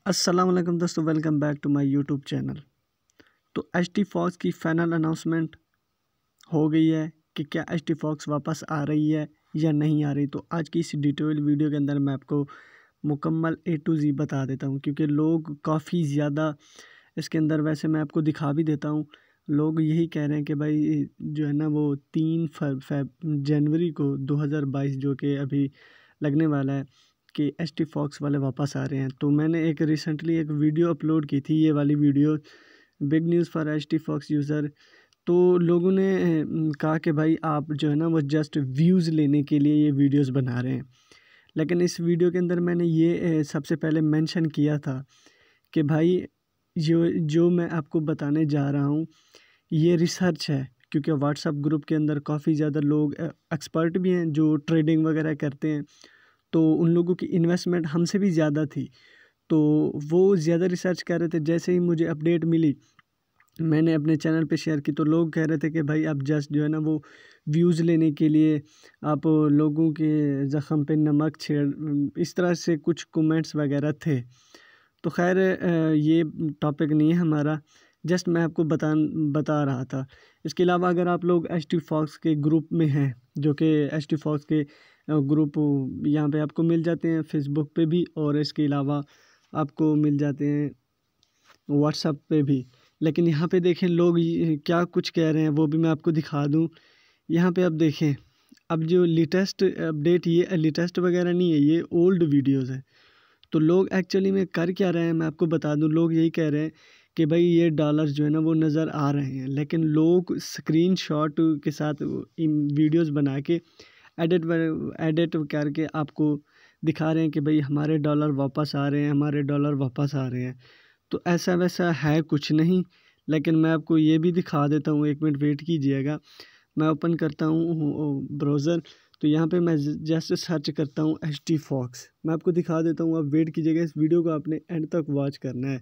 अस्सलाम वालेकुम दोस्तों, welcome back to my YouTube channel. तो एच टी फॉक्स की फ़ाइनल अनाउंसमेंट हो गई है कि क्या एच टी फॉक्स वापस आ रही है या नहीं आ रही। तो आज की इस डिटेल वीडियो के अंदर मैं आपको मुकम्मल A to Z बता देता हूँ, क्योंकि लोग काफ़ी ज़्यादा इसके अंदर, वैसे मैं आपको दिखा भी देता हूँ, लोग यही कह रहे हैं कि भाई जो है ना वो 3 जनवरी को 2022 जो कि अभी लगने वाला है कि एच टी फॉक्स वाले वापस आ रहे हैं। तो मैंने एक रिसेंटली एक वीडियो अपलोड की थी, ये वाली video, big news for H T fox user. तो लोगों ने कहा कि भाई आप जो है ना वो जस्ट व्यूज़ लेने के लिए ये वीडियोस बना रहे हैं। लेकिन इस वीडियो के अंदर मैंने ये सबसे पहले मेंशन किया था कि भाई जो जो मैं आपको बताने जा रहा हूँ ये रिसर्च है, क्योंकि व्हाट्सअप ग्रुप के अंदर काफ़ी ज़्यादा लोग एक्सपर्ट भी हैं जो ट्रेडिंग वगैरह करते हैं। तो उन लोगों की इन्वेस्टमेंट हमसे भी ज़्यादा थी, तो वो ज़्यादा रिसर्च कर रहे थे। जैसे ही मुझे अपडेट मिली मैंने अपने चैनल पे शेयर की, तो लोग कह रहे थे कि भाई आप जस्ट जो है ना वो व्यूज़ लेने के लिए आप लोगों के ज़ख़म पे नमक छेड़, इस तरह से कुछ कमेंट्स वगैरह थे। तो खैर ये टॉपिक नहीं है हमारा, जस्ट मैं आपको बता रहा था। इसके अलावा अगर आप लोग एच टी फॉक्स के ग्रुप में हैं, जो कि एच टी फॉक्स के ग्रुप यहाँ पे आपको मिल जाते हैं फेसबुक पे भी, और इसके अलावा आपको मिल जाते हैं व्हाट्सएप पे भी। लेकिन यहाँ पे देखें लोग क्या कुछ कह रहे हैं, वो भी मैं आपको दिखा दूँ। यहाँ पे आप देखें, अब जो लेटेस्ट अपडेट, ये लेटेस्ट वगैरह नहीं है, ये ओल्ड वीडियोज़ हैं। तो लोग एक्चुअली में कर क्या रहे हैं मैं आपको बता दूं। लोग यही कह रहे हैं कि भाई ये डॉलर जो है ना वो नज़र आ रहे हैं, लेकिन लोग स्क्रीनशॉट के साथ वीडियोस बना के एडिट करके आपको दिखा रहे हैं कि भाई हमारे डॉलर वापस आ रहे हैं, हमारे डॉलर वापस आ रहे हैं। तो ऐसा वैसा है कुछ नहीं, लेकिन मैं आपको ये भी दिखा देता हूँ। एक मिनट वेट कीजिएगा, मैं ओपन करता हूँ ब्राउज़र। तो यहाँ पे मैं जस्ट सर्च करता हूँ एच टी फॉक्स, मैं आपको दिखा देता हूँ। आप वेट कीजिएगा, इस वीडियो को आपने एंड तक वॉच करना है।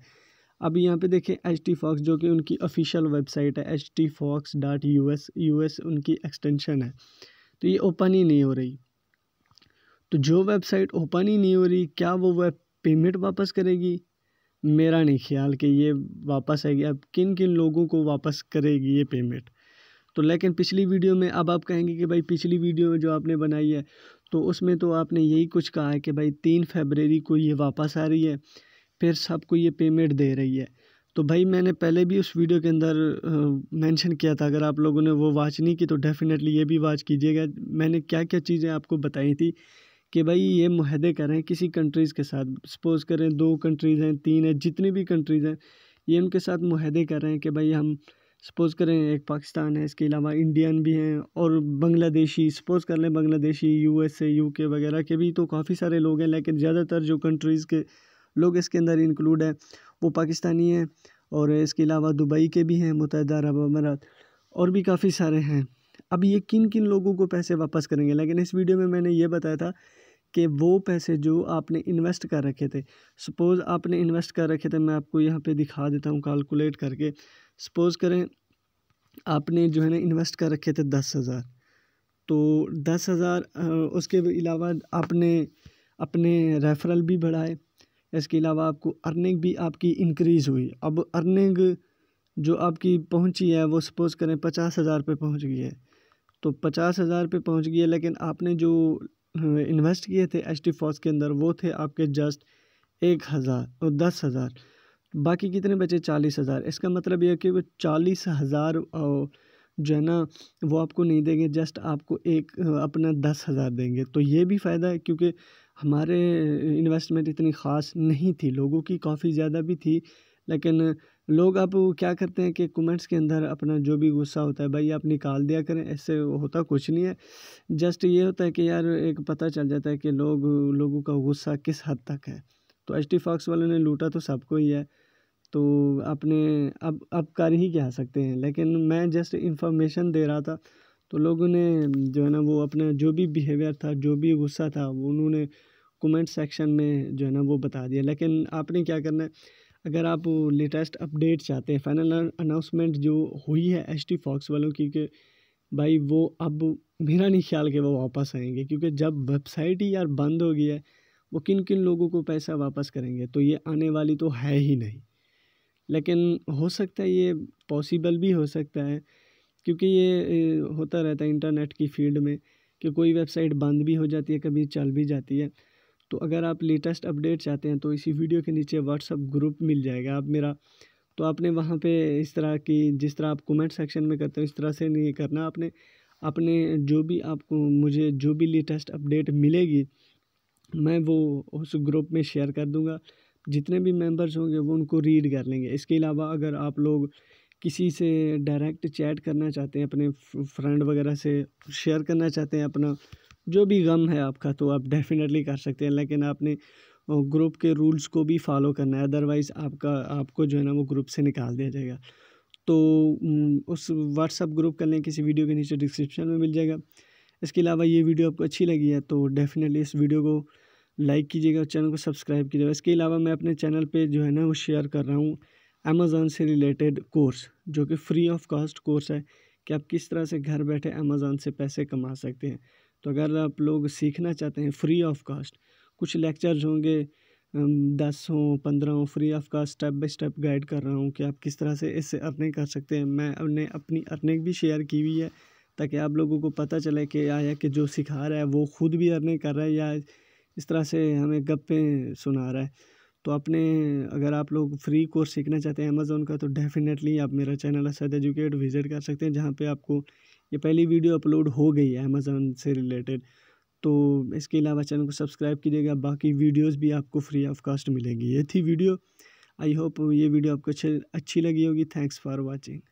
अब यहाँ पे देखें एच टी फॉक्स, जो कि उनकी ऑफिशियल वेबसाइट है, htfox.us उनकी एक्सटेंशन है। तो ये ओपन ही नहीं हो रही। तो जो वेबसाइट ओपन ही नहीं हो रही, क्या वो वेब पेमेंट वापस करेगी? मेरा नहीं ख्याल कि ये वापस आएगी। अब किन किन लोगों को वापस करेगी ये पेमेंट? तो लेकिन पिछली वीडियो में, अब आप कहेंगे कि भाई पिछली वीडियो जो आपने बनाई है तो उसमें तो आपने यही कुछ कहा है कि भाई 3 फरवरी को ये वापस आ रही है, फिर सबको ये पेमेंट दे रही है। तो भाई मैंने पहले भी उस वीडियो के अंदर मेंशन किया था, अगर आप लोगों ने वो वॉच नहीं की तो डेफिनेटली ये भी वॉच कीजिएगा। मैंने क्या क्या चीज़ें आपको बताई थी कि भाई ये मुहदे करें किसी कंट्रीज़ के साथ। सपोज़ करें 2 कंट्रीज़ हैं, 3 है, जितनी भी कंट्रीज़ हैं, ये उनके साथ मुहदे कर रहे हैं कि भाई हम, सपोज़ करें एक पाकिस्तान है, इसके अलावा इंडियन भी हैं और बांग्लादेशी, सपोज़ कर लें बांग्लादेशी, यूएसए, यूके वगैरह के भी तो काफ़ी सारे लोग हैं, लेकिन ज़्यादातर जो कंट्रीज़ के लोग इसके अंदर इंक्लूड हैं वो पाकिस्तानी हैं। और इसके अलावा दुबई के भी हैं, मुत्तहिदा अरब अमीरात, और भी काफ़ी सारे हैं। अब ये किन किन लोगों को पैसे वापस करेंगे? लेकिन इस वीडियो में मैंने ये बताया था कि वो पैसे जो आपने इन्वेस्ट कर रखे थे, सपोज़ आपने इन्वेस्ट कर रखे थे, मैं आपको यहाँ पे दिखा देता हूँ कैलकुलेट करके। सपोज़ करें आपने जो है ना इन्वेस्ट कर रखे थे 10,000, तो 10,000 उसके अलावा आपने अपने रेफरल भी बढ़ाए, इसके अलावा आपको अर्निंग भी आपकी इंक्रीज़ हुई। अब अर्निंग जो आपकी पहुंची है वो सपोज़ करें 50,000 पे पहुंच गई है। तो 50,000 पे पहुंच गई है, लेकिन आपने जो इन्वेस्ट किए थे एच टी फॉक्स के अंदर वो थे आपके जस्ट 1,000 और 10,000, बाकी कितने बचे? 40,000। इसका मतलब यह है कि वो 40,000 जो है ना वो आपको नहीं देंगे, जस्ट आपको एक अपना 10,000 देंगे। तो ये भी फ़ायदा है, क्योंकि हमारे इन्वेस्टमेंट इतनी ख़ास नहीं थी, लोगों की काफ़ी ज़्यादा भी थी, लेकिन लोग अब क्या करते हैं कि कमेंट्स के अंदर अपना जो भी गुस्सा होता है भाई आप निकाल दिया करें। इससे होता कुछ नहीं है, जस्ट ये होता है कि यार एक पता चल जाता है कि लोगों का गुस्सा किस हद तक है। तो एच टी फॉक्स वालों ने लूटा तो सबको ही है, तो आपने अब कर ही क्या सकते हैं। लेकिन मैं जस्ट इंफॉर्मेशन दे रहा था, तो लोगों ने जो है ना वो अपना जो भी बिहेवियर था, जो भी गुस्सा था, वो उन्होंने कमेंट सेक्शन में जो है ना वो बता दिया। लेकिन आपने क्या करना है, अगर आप लेटेस्ट अपडेट चाहते हैं, फाइनल अनाउंसमेंट जो हुई है एच टी फॉक्स वालों की, कि भाई वो अब मेरा नहीं ख्याल कि वो वापस आएंगे, क्योंकि जब वेबसाइट ही यार बंद हो गई है, वो किन किन लोगों को पैसा वापस करेंगे, तो ये आने वाली तो है ही नहीं। लेकिन हो सकता है ये पॉसिबल भी हो सकता है, क्योंकि ये होता रहता है इंटरनेट की फील्ड में कि कोई वेबसाइट बंद भी हो जाती है, कभी चल भी जाती है। तो अगर आप लेटेस्ट अपडेट चाहते हैं तो इसी वीडियो के नीचे व्हाट्सअप ग्रुप मिल जाएगा आप मेरा। तो आपने वहाँ पे इस तरह की, जिस तरह आप कमेंट सेक्शन में करते हो इस तरह से नहीं करना। आपने अपने जो भी आपको, मुझे जो भी लेटेस्ट अपडेट मिलेगी मैं वो उस ग्रुप में शेयर कर दूँगा। जितने भी मेंबर्स होंगे वो उनको रीड कर लेंगे। इसके अलावा अगर आप लोग किसी से डायरेक्ट चैट करना चाहते हैं, अपने फ्रेंड वगैरह से शेयर करना चाहते हैं अपना जो भी गम है आपका, तो आप डेफ़िनेटली कर सकते हैं। लेकिन आपने ग्रुप के रूल्स को भी फॉलो करना है, अदरवाइज़ आपको जो है ना वो ग्रुप से निकाल दिया जाएगा। तो उस व्हाट्सअप ग्रुप का लिंक इसी वीडियो के नीचे डिस्क्रिप्शन में मिल जाएगा। इसके अलावा ये वीडियो आपको अच्छी लगी है तो डेफ़िनेटली इस वीडियो को लाइक कीजिएगा और चैनल को सब्सक्राइब कीजिएगा। इसके अलावा मैं अपने चैनल पे जो है ना वो शेयर कर रहा हूँ अमेज़न से रिलेटेड कोर्स, जो कि फ्री ऑफ कॉस्ट कोर्स है कि आप किस तरह से घर बैठे अमेज़न से पैसे कमा सकते हैं। तो अगर आप लोग सीखना चाहते हैं फ्री ऑफ कॉस्ट, कुछ लेक्चर्स होंगे 10 हों 15 हों, free of cost step by step guide कर रहा हूँ कि आप किस तरह से इससे अर्निंग कर सकते हैं। मैंने अपनी अर्निंग भी शेयर की हुई है ताकि आप लोगों को पता चले कि आया कि जो सिखा रहा है वो खुद भी अर्निंग कर रहा है या इस तरह से हमें गप्पे सुना रहा है। तो अगर आप लोग फ्री कोर्स सीखना चाहते हैं अमेज़न का तो डेफ़िनेटली आप मेरा चैनल असद एजुकेट विज़िट कर सकते हैं, जहाँ पे आपको ये पहली वीडियो अपलोड हो गई है अमेज़न से रिलेटेड। तो इसके अलावा चैनल को सब्सक्राइब कीजिएगा, बाकी वीडियोस भी आपको फ्री ऑफ कॉस्ट मिलेंगी। ये थी वीडियो। आई होप ये वीडियो आपको अच्छी लगी होगी। Thanks for watching.